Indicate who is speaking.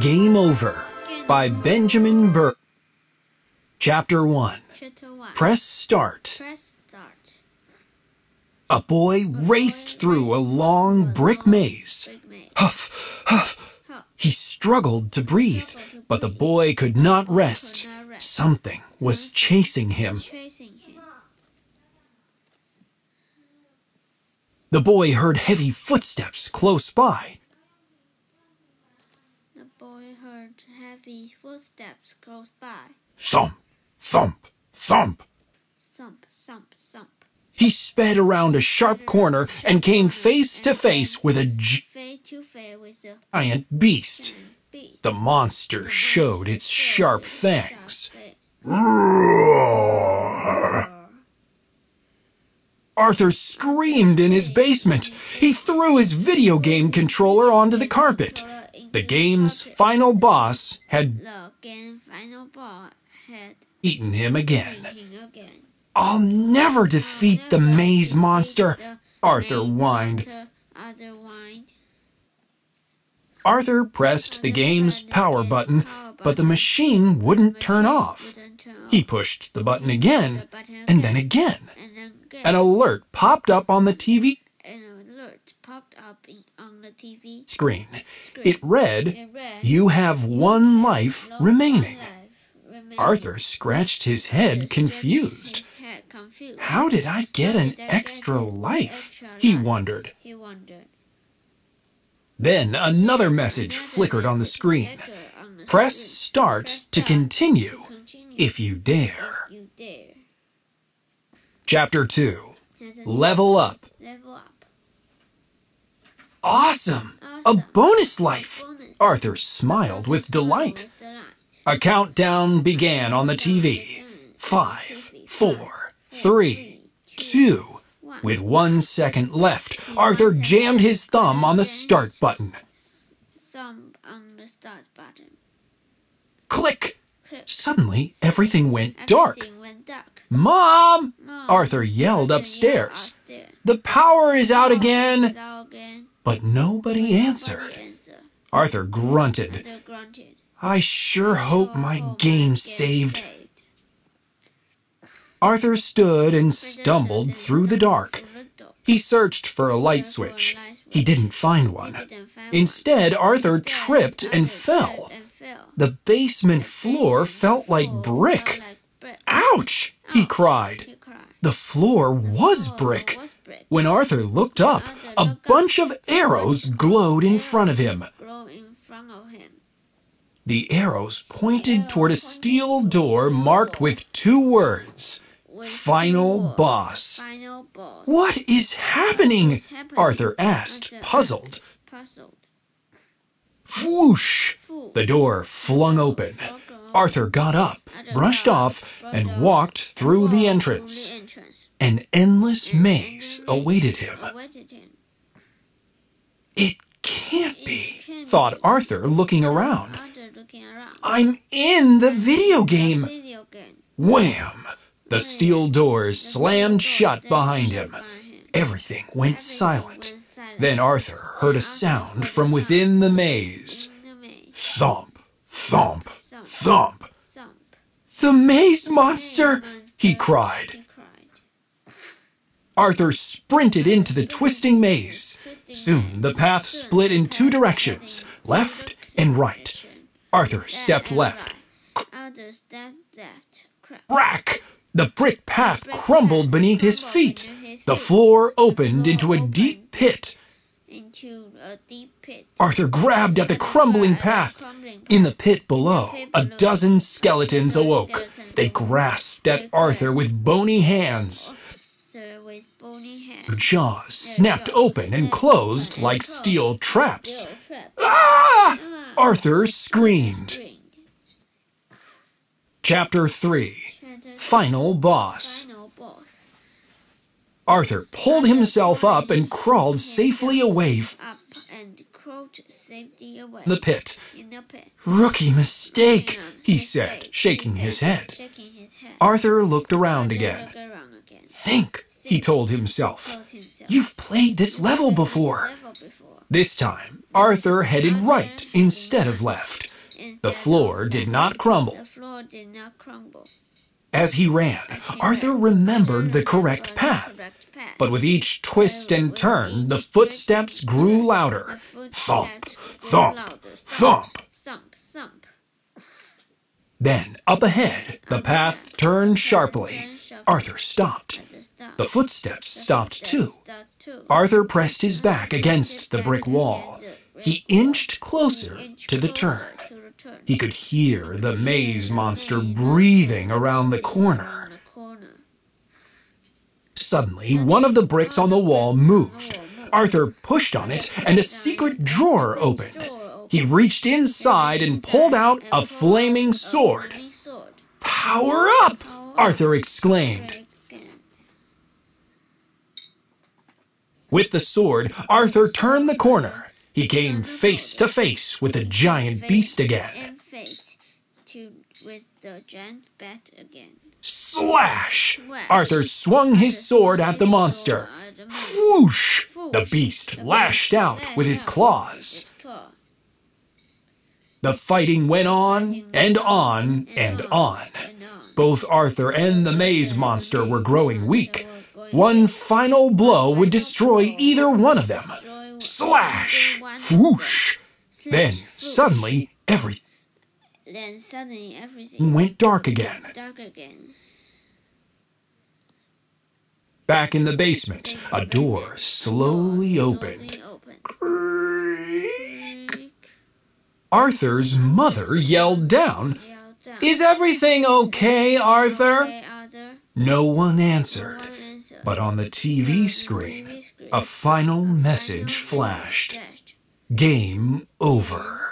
Speaker 1: Game Over by Benjamin Burke. Chapter 1. Press Start. A boy raced through a long brick maze. Huff, huff. He struggled to breathe, but the boy could not rest. Something was chasing him. The boy heard heavy footsteps close by. Thump, thump, thump.
Speaker 2: Thump, thump, thump.
Speaker 1: He sped around a sharp corner and came face to face with a giant beast. The monster showed its sharp fangs. Roar! Arthur screamed in his basement. He threw his video game controller onto the carpet. The game's final boss had eaten him again. I'll never defeat the maze monster, Arthur whined. Arthur pressed the game's power button, but the machine wouldn't turn off. He pushed the button again, and then again. An alert popped up on the TV screen. It read, "You have one life remaining." Arthur scratched his head, confused. How did I get an extra life? He wondered. Then another message flickered on the screen. Press Start to continue, if you dare. Chapter 2. Level Up. Awesome! A bonus life! Arthur smiled with delight. A countdown began on the TV. 5, 4, 3, 2. With 1 second left, Arthur jammed his thumb on the start button. Click! Suddenly, everything went dark. Mom! Arthur yelled upstairs. The power is out again! But nobody answered. Arthur grunted. I sure hope my game's saved. Arthur stood and stumbled through the dark. He searched for a light switch. He didn't find one. Instead, Arthur tripped and fell. The basement floor felt like brick. Ouch! He cried. The floor was brick. When Arthur looked up, a bunch of arrows glowed in front of him. The arrows pointed toward a steel door marked with 2 words. Final Boss. What is happening? Arthur asked, puzzled. Whoosh! The door flung open. Arthur got up, brushed off, and walked through the entrance. An endless maze awaited him. It can't be, thought Arthur, looking around. I'm in the video game. Wham! The steel doors slammed shut behind him. Everything went silent. Then Arthur heard a sound from within the maze. Thump, thump, thump. The maze monster! He cried. Arthur sprinted into the twisting maze. Soon the path split in 2 directions, left and right. Arthur stepped left. Crack! The brick path crumbled beneath his feet. The floor opened into a deep pit. Arthur grabbed at the crumbling path. In the pit below, a dozen skeletons awoke. They grasped at Arthur with bony hands. Their jaws snapped open and closed like steel traps. Ah! Arthur screamed. Chapter 3. Final Boss. Arthur pulled himself up and crawled safely away from the pit. Rookie mistake, he said, shaking his head. Arthur looked around again. Think, he told himself. You've played this level before. This time, Arthur headed right instead of left. The floor did not crumble. As he ran, Arthur remembered the correct path. But with each twist and turn, the footsteps grew louder. Thump, thump, thump. Then, up ahead, the path turned sharply. Arthur stopped. The footsteps stopped too. Arthur pressed his back against the brick wall. He inched closer to the turn. He could hear the maze monster breathing around the corner. Suddenly, one of the bricks on the wall moved. Arthur pushed on it, and a secret drawer opened. He reached inside and pulled out a flaming sword. "Power up!" Arthur exclaimed. With the sword, Arthur turned the corner. He came face to face with the giant beast again.
Speaker 2: With the giant bat again.
Speaker 1: Slash! Arthur swung his sword at the monster. Whoosh! The beast lashed out with its claws. The fighting went on and on and on. Both Arthur and the maze monster were growing weak. One final blow would destroy either one of them. Slash! Whoosh! Then suddenly everything went dark again. Back in the basement, a door slowly opened. Creak. Arthur's mother yelled down, "Is everything okay, Arthur?" No one answered, but on the TV screen, a final message flashed. Game over.